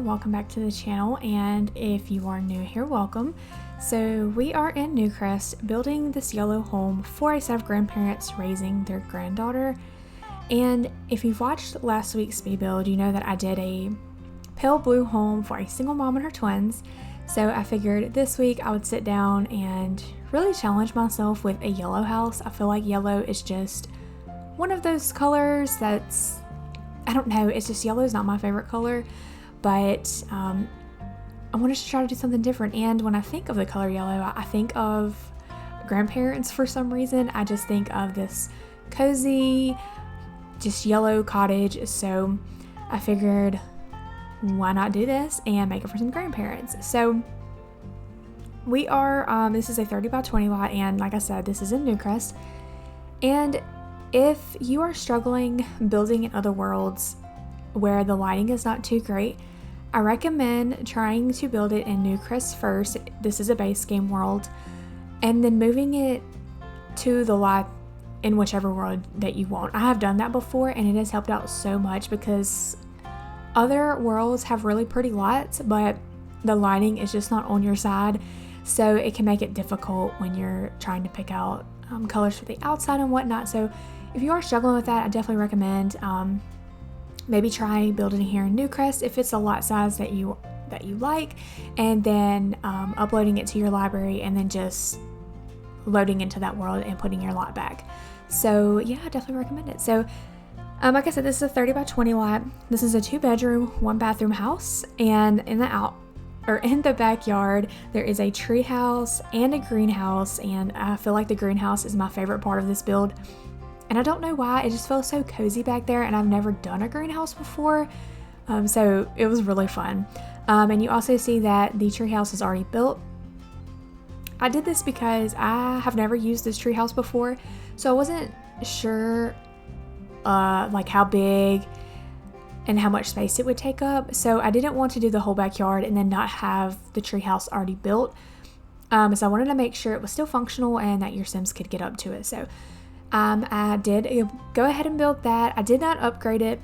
welcome back to the channel, and if you are new here, welcome. So we are in Newcrest building this yellow home for a set of grandparents raising their granddaughter. And if you've watched last week's speed build, you know that I did a pale blue home for a single mom and her twins. So I figured this week I would sit down and really challenge myself with a yellow house. I feel like yellow is just one of those colors that's, I don't know, it's just yellow is not my favorite color, but I wanted to try to do something different. And when I think of the color yellow, I think of grandparents for some reason. I just think of this cozy, just yellow cottage. So I figured, why not do this and make it for some grandparents? So we are, this is a 30 by 20 lot, and like I said, this is in Newcrest. And if you are struggling building in other worlds where the lighting is not too great, I recommend trying to build it in Newcrest first. This is a base game world, and then moving it to the lot in whichever world that you want. I have done that before, and it has helped out so much because other worlds have really pretty lots, but the lighting is just not on your side, so it can make it difficult when you're trying to pick out colors for the outside and whatnot. So if you are struggling with that, I definitely recommend maybe try building here in Newcrest if it's a lot size that you like, and then uploading it to your library and then just loading into that world and putting your lot back. So yeah, I definitely recommend it. So like I said, this is a 30 by 20 lot. This is a 2-bedroom, 1-bathroom house, and in the backyard there is a tree house and a greenhouse, and I feel like the greenhouse is my favorite part of this build. And I don't know why, it just feels so cozy back there, and I've never done a greenhouse before, so it was really fun. And you also see that the treehouse is already built. I did this because I have never used this treehouse before, so I wasn't sure like how big and how much space it would take up, so I didn't want to do the whole backyard and then not have the treehouse already built. So I wanted to make sure it was still functional and that your Sims could get up to it. So I did go ahead and build that. I did not upgrade it.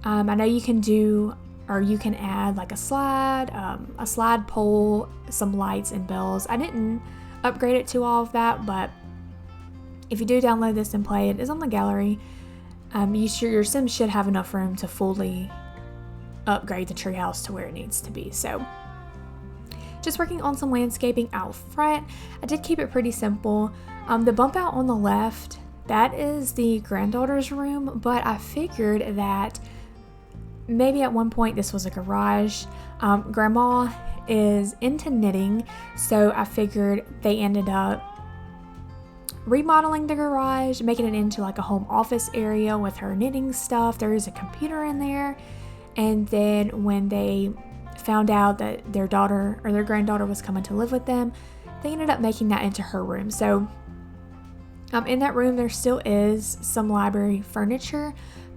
I know you can do, or you can add like a slide pole, some lights and bells. I didn't upgrade it to all of that, but if you do download this and play it, it's on the gallery. Your Sims should have enough room to fully upgrade the treehouse to where it needs to be. So just working on some landscaping out front. I did keep it pretty simple. The bump out on the left, that is the granddaughter's room, but I figured that maybe at one point this was a garage. Grandma is into knitting, so I figured they ended up remodeling the garage, making it into like a home office area with her knitting stuff. There is a computer in there, and then when they found out that their daughter or their granddaughter was coming to live with them, they ended up making that into her room. So in that room there still is some library furniture,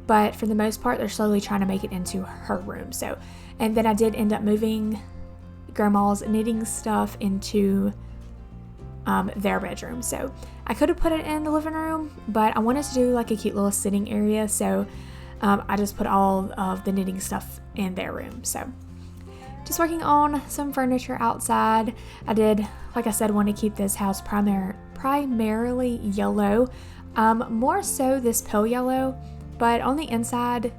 but for the most part they're slowly trying to make it into her room. So, and then I did end up moving grandma's knitting stuff into their bedroom. So I could have put it in the living room, but I wanted to do like a cute little sitting area, so I just put all of the knitting stuff in their room. So just working on some furniture outside. I did, like I said, want to keep this house primarily yellow, more so this pale yellow, but on the inside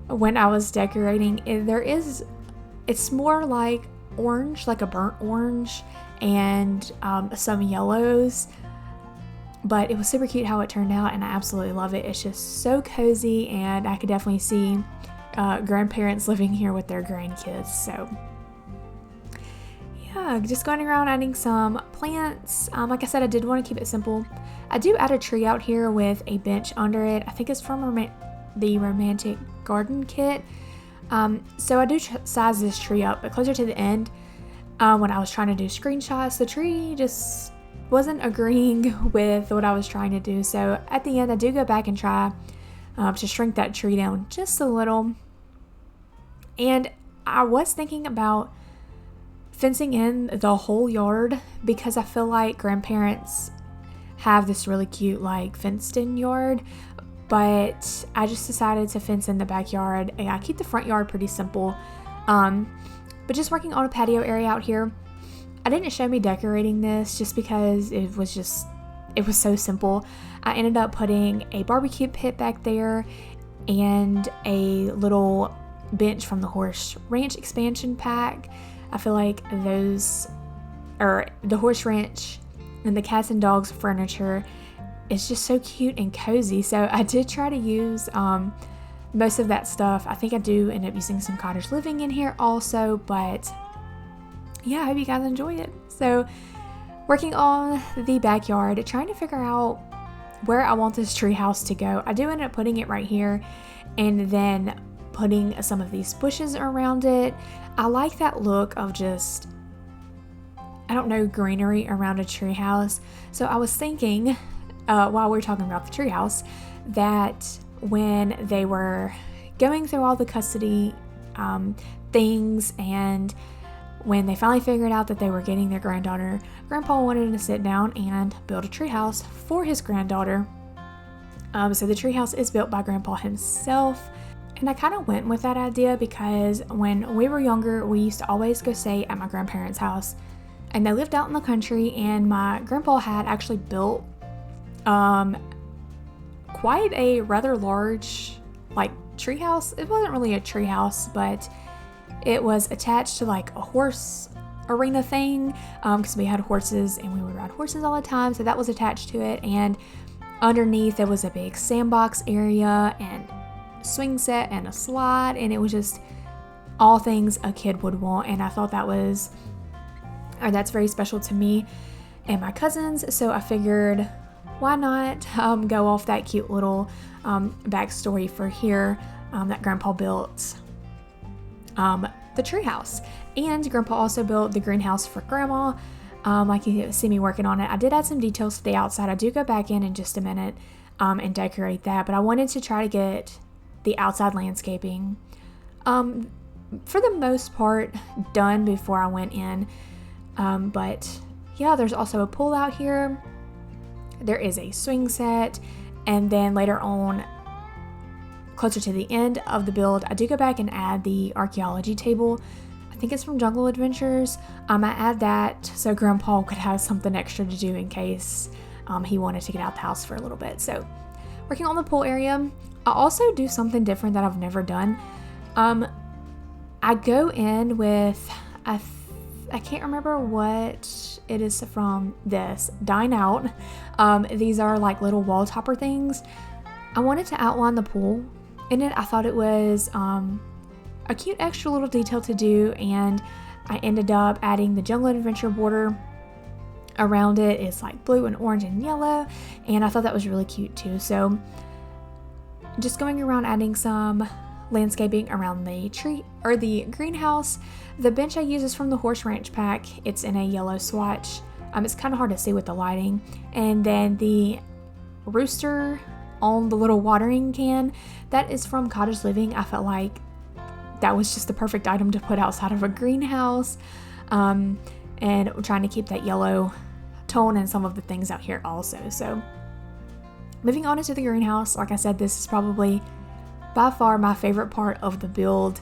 when I was decorating it's more like orange, like a burnt orange, and some yellows, but it was super cute how it turned out, and I absolutely love it. It's just so cozy, and I could definitely see grandparents living here with their grandkids. So yeah, just going around adding some plants. Like I said, I did want to keep it simple. I do add a tree out here with a bench under it. I think it's from the Romantic Garden kit. So I do size this tree up, but closer to the end, when I was trying to do screenshots, the tree just wasn't agreeing with what I was trying to do. So at the end, I do go back and try to shrink that tree down just a little. And I was thinking about fencing in the whole yard because I feel like grandparents have this really cute like fenced in yard, but I just decided to fence in the backyard, and I keep the front yard pretty simple. But just working on a patio area out here. I didn't show me decorating this just because it was so simple. I ended up putting a barbecue pit back there and a little bench from the Horse Ranch expansion pack. I feel like the Horse Ranch and the cats and dogs furniture is just so cute and cozy. So I did try to use most of that stuff. I think I do end up using some cottage living in here also, but yeah, I hope you guys enjoy it. So working on the backyard, trying to figure out where I want this treehouse to go. I do end up putting it right here and then putting some of these bushes around it. I like that look of just, I don't know, greenery around a treehouse. So I was thinking, while we were talking about the treehouse, that when they were going through all the custody things, and when they finally figured out that they were getting their granddaughter, Grandpa wanted to sit down and build a treehouse for his granddaughter. So the treehouse is built by Grandpa himself. And I kind of went with that idea because when we were younger, we used to always go stay at my grandparents' house. And they lived out in the country, and my grandpa had actually built quite a rather large treehouse. It wasn't really a treehouse, but it was attached to like a horse arena thing because we had horses and we would ride horses all the time. So that was attached to it, and underneath there was a big sandbox area and swing set and a slide, and it was just all things a kid would want. And I thought that's very special to me and my cousins. So I figured, why not go off that cute little backstory for here that Grandpa built the treehouse. And Grandpa also built the greenhouse for Grandma. Like you see me working on it. I did add some details to the outside. I do go back in just a minute and decorate that, but I wanted to try to get the outside landscaping for the most part done before I went in. But yeah, there's also a pool out here. There is a swing set, and then later on, closer to the end of the build, I do go back and add the archaeology table. I think it's from Jungle Adventures. I add that so Grandpa could have something extra to do in case he wanted to get out the house for a little bit. So working on the pool area, I also do something different that I've never done. I go in with, I can't remember what it is from this, Dine Out. These are like little wall topper things. I wanted to outline the pool in it. I thought it was a cute extra little detail to do, and I ended up adding the Jungle Adventure border around it. It's like blue and orange and yellow, and I thought that was really cute too. So just going around adding some landscaping around the tree or the greenhouse. The bench I use is from the Horse Ranch pack. It's in a yellow swatch. It's kind of hard to see with the lighting. And then the rooster on the little watering can, that is from Cottage Living. I felt like that was just the perfect item to put outside of a greenhouse. And trying to keep that yellow tone and some of the things out here also. So moving on into the greenhouse, like I said, this is probably by far my favorite part of the build.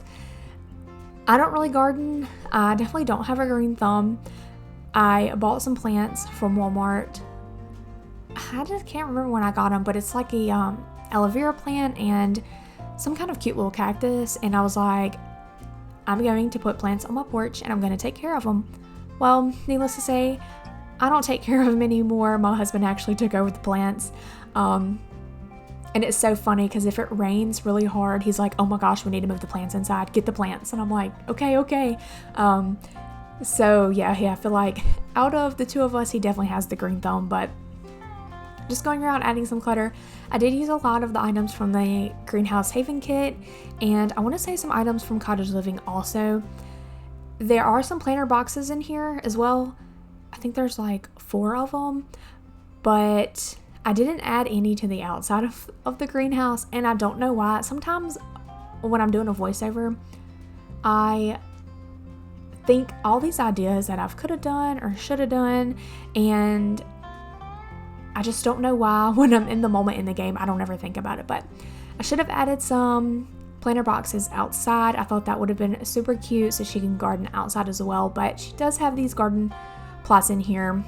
I don't really garden. I definitely don't have a green thumb. I bought some plants from Walmart. I just can't remember when I got them, but it's like a aloe vera plant and some kind of cute little cactus. And I was like, I'm going to put plants on my porch and I'm going to take care of them. Well, needless to say, I don't take care of them anymore. My husband actually took over the plants. And it's so funny because if it rains really hard, he's like, oh my gosh, we need to move the plants inside. Get the plants. And I'm like, okay. So yeah, I feel like out of the two of us, he definitely has the green thumb, but just going around adding some clutter. I did use a lot of the items from the Greenhouse Haven kit, and I want to say some items from Cottage Living also. There are some planter boxes in here as well. I think there's like 4 of them, but I didn't add any to the outside of the greenhouse, and I don't know why. Sometimes when I'm doing a voiceover, I think all these ideas that I could have done or should have done, and I just don't know why when I'm in the moment in the game, I don't ever think about it. But I should have added some planter boxes outside. I thought that would have been super cute so she can garden outside as well, but she does have these garden plots in here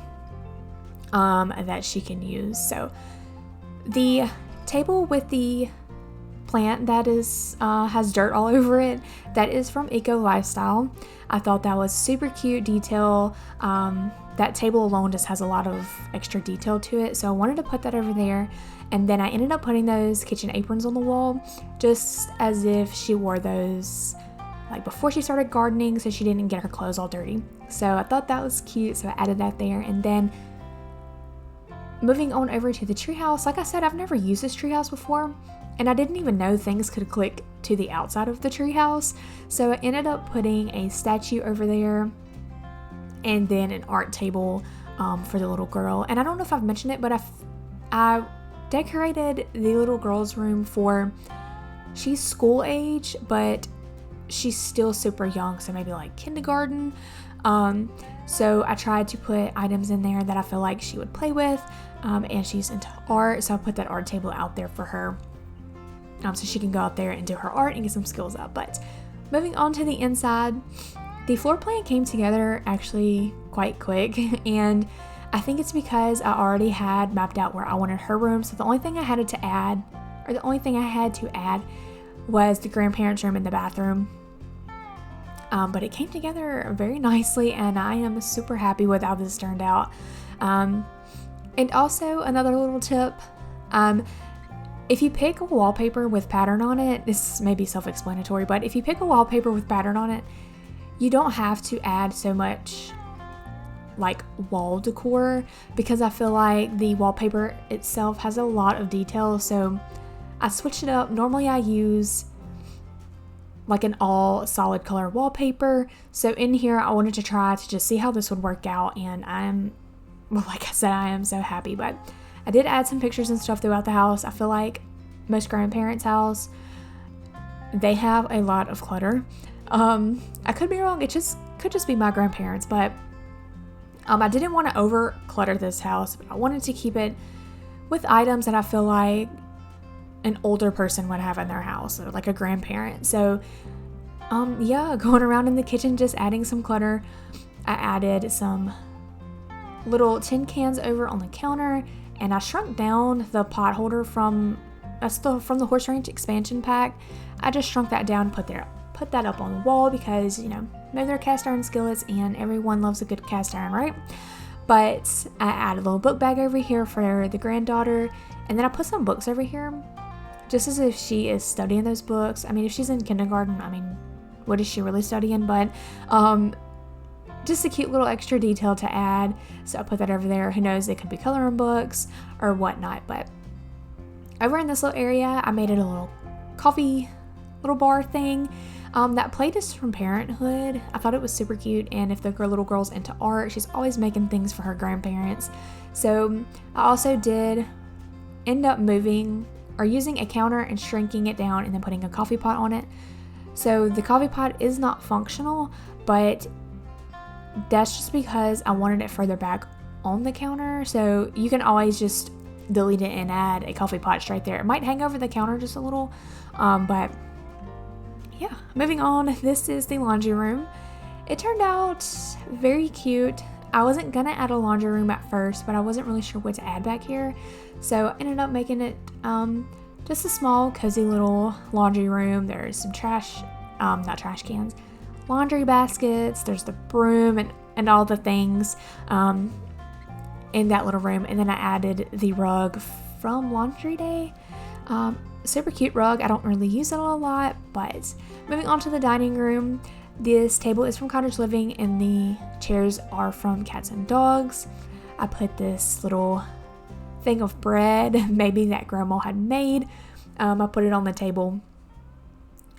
that she can use. So the table with the plant that is has dirt all over it, that is from Eco Lifestyle. I thought that was super cute detail. That table alone just has a lot of extra detail to it, so I wanted to put that over there. And then I ended up putting those kitchen aprons on the wall just as if she wore those like before she started gardening, so she didn't get her clothes all dirty. So I thought that was cute, so I added that there. And then moving on over to the treehouse, like I said, I've never used this treehouse before, and I didn't even know things could click to the outside of the treehouse. So I ended up putting a statue over there and then an art table for the little girl. And I don't know if I've mentioned it, but I decorated the little girl's room for, she's school age, but she's still super young, so maybe like kindergarten. So I tried to put items in there that I feel like she would play with, and she's into art, so I put that art table out there for her, so she can go out there and do her art and get some skills up. But moving on to the inside, the floor plan came together actually quite quick, and I think it's because I already had mapped out where I wanted her room, so the only thing I had to add was the grandparents' room and the bathroom. But it came together very nicely, and I am super happy with how this turned out. And also another little tip, if you pick a wallpaper with pattern on it, this may be self-explanatory, but if you pick a wallpaper with pattern on it, you don't have to add so much like wall decor, because I feel like the wallpaper itself has a lot of detail. So I switched it up. Normally I use like an all solid color wallpaper, so in here I wanted to try to just see how this would work out, and like I said, I am so happy. But I did add some pictures and stuff throughout the house. I feel like most grandparents' house, they have a lot of clutter. I could be wrong, it could just be my grandparents, but I didn't want to over clutter this house, but I wanted to keep it with items that I feel like an older person would have in their house, or like a grandparent. So going around in the kitchen just adding some clutter. I added some little tin cans over on the counter, and I shrunk down the pot holder from the horse ranch expansion pack. I just shrunk that down, put that up on the wall, because maybe they're cast iron skillets and everyone loves a good cast iron, right? But I added a little book bag over here for the granddaughter, and then I put some books over here just as if she is studying those books. I mean, if she's in kindergarten, I mean, what is she really studying? But just a cute little extra detail to add, so I put that over there. Who knows, it could be coloring books or whatnot. But over in this little area, I made it a little coffee little bar thing. That plate is from Parenthood. I thought it was super cute, and if the little girl's into art, she's always making things for her grandparents. So I also did end up moving or using a counter and shrinking it down and then putting a coffee pot on it. So the coffee pot is not functional, but that's just because I wanted it further back on the counter. So you can always just delete it and add a coffee pot straight there. It might hang over the counter just a little, but yeah, moving on. This is the laundry room. It turned out very cute. I wasn't gonna add a laundry room at first, but I wasn't really sure what to add back here, so I ended up making it just a small cozy little laundry room. There's some not trash cans, laundry baskets, there's the broom and all the things in that little room. And then I added the rug from Laundry Day. Super cute rug. I don't really use it a lot. But moving on to the dining room, this table is from Cottage Living and the chairs are from Cats and Dogs. I put this little thing of bread, maybe that grandma had made. I put it on the table,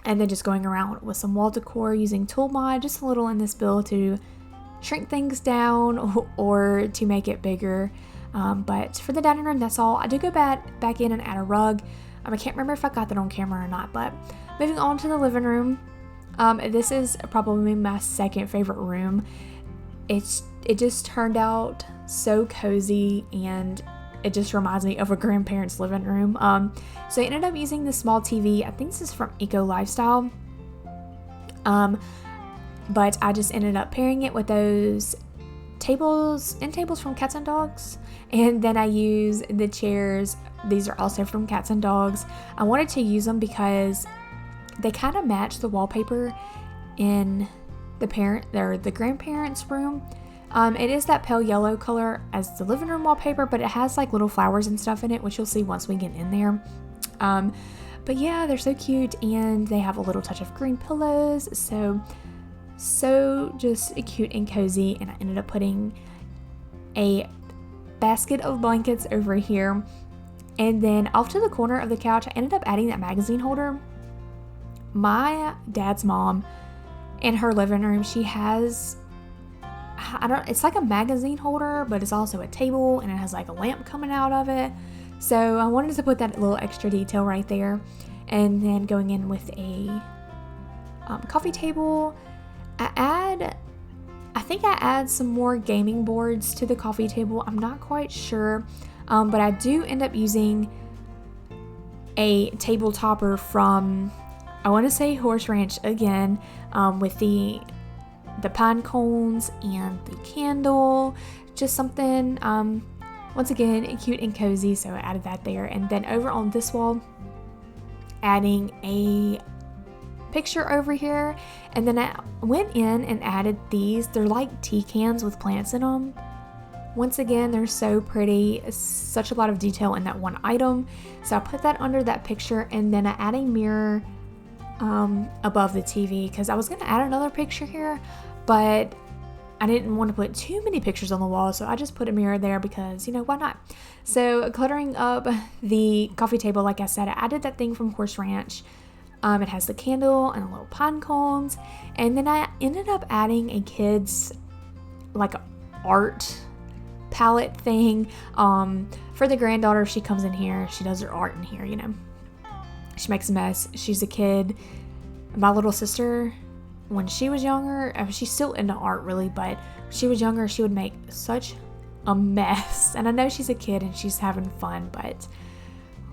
and then just going around with some wall decor using Tool Mod, just a little in this build to shrink things down or to make it bigger. But for the dining room, that's all. I did go back in and add a rug. I can't remember if I got that on camera or not. But moving on to the living room, this is probably my second favorite room. It just turned out so cozy, and it just reminds me of a grandparent's living room. So I ended up using this small TV. I think this is from Eco Lifestyle. But I just ended up pairing it with those tables from Cats and Dogs. And then I use the chairs. These are also from Cats and Dogs. I wanted to use them because they kind of match the wallpaper in the grandparents' room. It is that pale yellow color as the living room wallpaper, but it has like little flowers and stuff in it, which you'll see once we get in there. But yeah, they're so cute, and they have a little touch of green pillows. So just cute and cozy. And I ended up putting a basket of blankets over here. And then off to the corner of the couch, I ended up adding that magazine holder. My dad's mom, in her living room, she has, it's like a magazine holder, but it's also a table, and it has like a lamp coming out of it. So I wanted to put that little extra detail right there. And then going in with a coffee table, I think I add some more gaming boards to the coffee table. I'm not quite sure, but I do end up using a table topper from, I want to say Horse Ranch again, with the pine cones and the candle, just something, once again, cute and cozy. So I added that there. And then over on this wall, adding a picture over here. And then I went in and added these. They're like tea cans with plants in them. Once again, they're so pretty. Such a lot of detail in that one item. So I put that under that picture, and then I add a mirror above the TV, because I was going to add another picture here, but I didn't want to put too many pictures on the wall, so I just put a mirror there because, why not? So cluttering up the coffee table, like I said, I added that thing from Horse Ranch. It has the candle and little pine cones, and then I ended up adding a kid's like art palette thing. For the granddaughter, she comes in here, she does her art in here, She makes a mess. She's a kid. My little sister, when she was younger, she's still into art really, but when she was younger, she would make such a mess. And I know she's a kid and she's having fun, but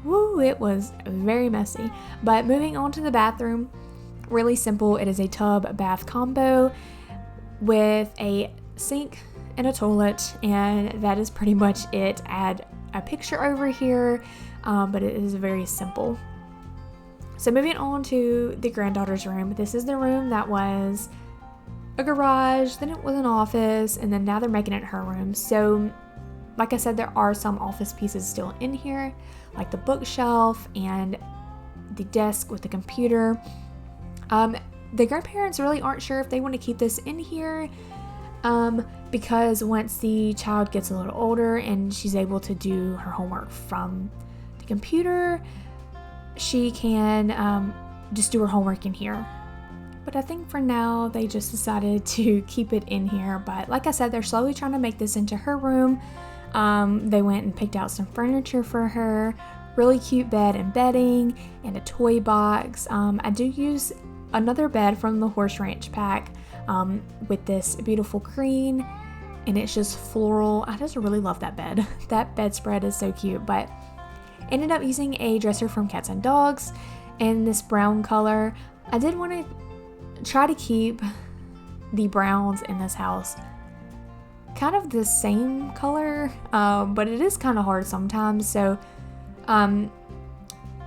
woo, it was very messy. But moving on to the bathroom, really simple. It is a tub bath combo with a sink and a toilet, and that is pretty much it. Add a picture over here, but it is very simple. So moving on to the granddaughter's room. This is the room that was a garage, then it was an office, and then now they're making it her room. So like I said, there are some office pieces still in here, like the bookshelf and the desk with the computer. The grandparents really aren't sure if they want to keep this in here, because once the child gets a little older and she's able to do her homework from the computer, she can just do her homework in here. But I think for now they just decided to keep it in here. But like I said, they're slowly trying to make this into her room. They went and picked out some furniture for her, really cute bed and bedding, and a toy box. I do use another bed from the Horse Ranch pack, with this beautiful green, and it's just floral. I just really love that bed. That bedspread is so cute. But ended up using a dresser from Cats and Dogs in this brown color. I did want to try to keep the browns in this house kind of the same color, but it is kind of hard sometimes. So I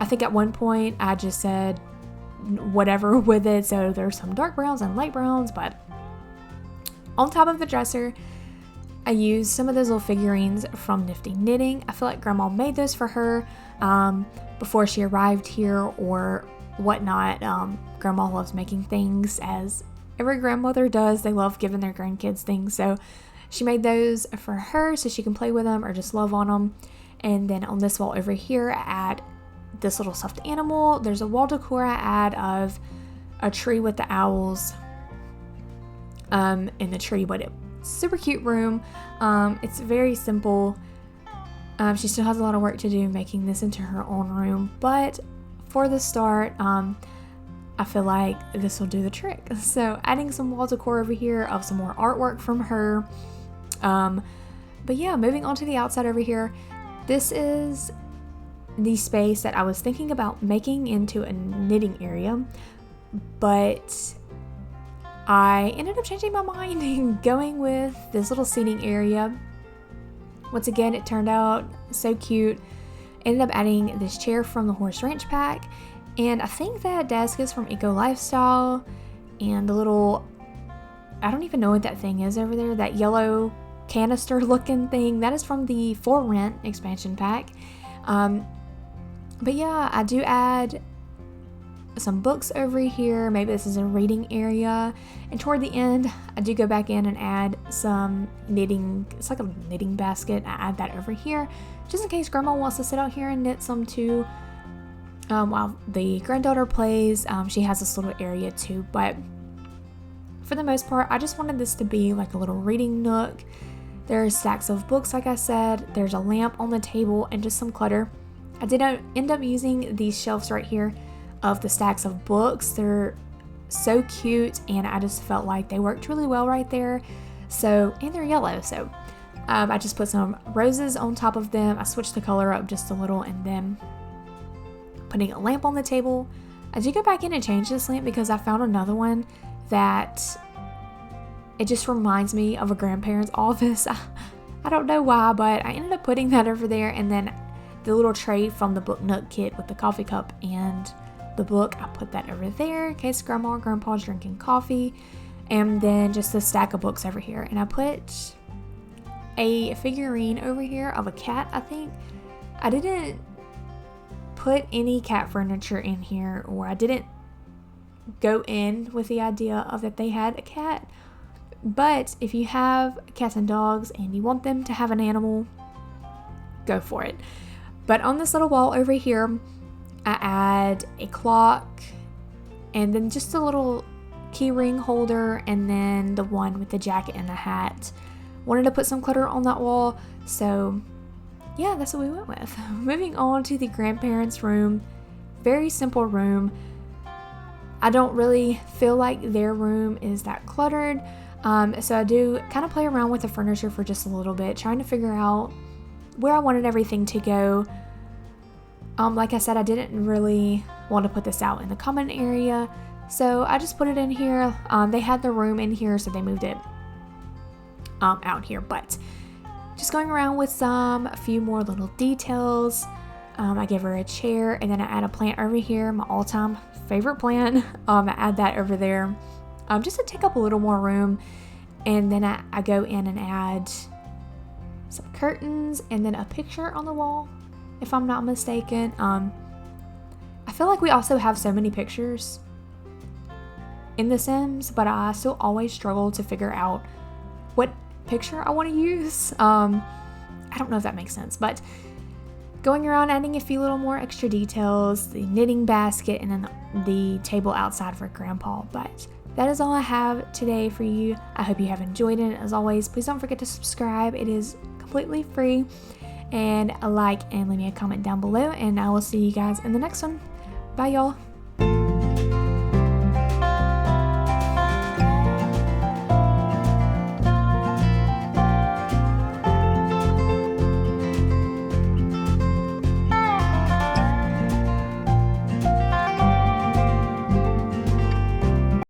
think at one point I just said whatever with it. So there's some dark browns and light browns, but on top of the dresser, I used some of those little figurines from Nifty Knitting. I feel like Grandma made those for her before she arrived here or whatnot. Grandma loves making things, as every grandmother does. They love giving their grandkids things. So she made those for her so she can play with them or just love on them. And then on this wall over here, I add this little stuffed animal. There's a wall decor I add of a tree with the owls in the tree, but super cute room. It's very simple. She still has a lot of work to do making this into her own room, but for the start, I feel like this will do the trick. So adding some wall decor over here of some more artwork from her. But yeah, moving on to the outside over here, this is the space that I was thinking about making into a knitting area, but I ended up changing my mind and going with this little seating area. Once again, it turned out so cute. Ended up adding this chair from the Horse Ranch pack, and I think that desk is from Eco Lifestyle, and the little, I don't even know what that thing is over there, that yellow canister looking thing, that is from the For Rent expansion pack. But yeah, I do add some books over here. Maybe this is a reading area, and toward the end I do go back in and add some knitting. It's like a knitting basket. I add that over here just in case grandma wants to sit out here and knit some too. While the granddaughter plays, she has this little area too, but for the most part I just wanted this to be like a little reading nook. There are stacks of books, like I said. There's a lamp on the table and just some clutter. I did end up using these shelves right here of the stacks of books. They're so cute, and I just felt like they worked really well right there. So, and they're yellow, so I just put some roses on top of them. I switched the color up just a little, and then putting a lamp on the table. I did go back in and change this lamp because I found another one that it just reminds me of a grandparent's office. I don't know why, but I ended up putting that over there, and then the little tray from the book nook kit with the coffee cup and the book, I put that over there in case grandma or grandpa's drinking coffee. And then just a stack of books over here, and I put a figurine over here of a cat. I think I didn't put any cat furniture in here, or I didn't go in with the idea of that they had a cat. But if you have cats and dogs and you want them to have an animal, go for it. But on this little wall over here, I add a clock, and then just a little key ring holder, and then the one with the jacket and the hat. Wanted to put some clutter on that wall, so yeah, that's what we went with. Moving on to the grandparents' room. Very simple room. I don't really feel like their room is that cluttered, so I do kind of play around with the furniture for just a little bit, trying to figure out where I wanted everything to go. Like I said, I didn't really want to put this out in the common area, so I just put it in here. They had the room in here, so they moved it out here, but just going around with a few more little details. I give her a chair, and then I add a plant over here, my all-time favorite plant. I add that over there just to take up a little more room, and then I go in and add some curtains and then a picture on the wall, if I'm not mistaken. I feel like we also have so many pictures in The Sims, but I still always struggle to figure out what picture I want to use. I don't know if that makes sense, but going around adding a few little more extra details, the knitting basket, and then the table outside for grandpa. But that is all I have today for you. I hope you have enjoyed it. As always, please don't forget to subscribe. It is completely free. And a like and leave me a comment down below, and I will see you guys in the next one. Bye, y'all.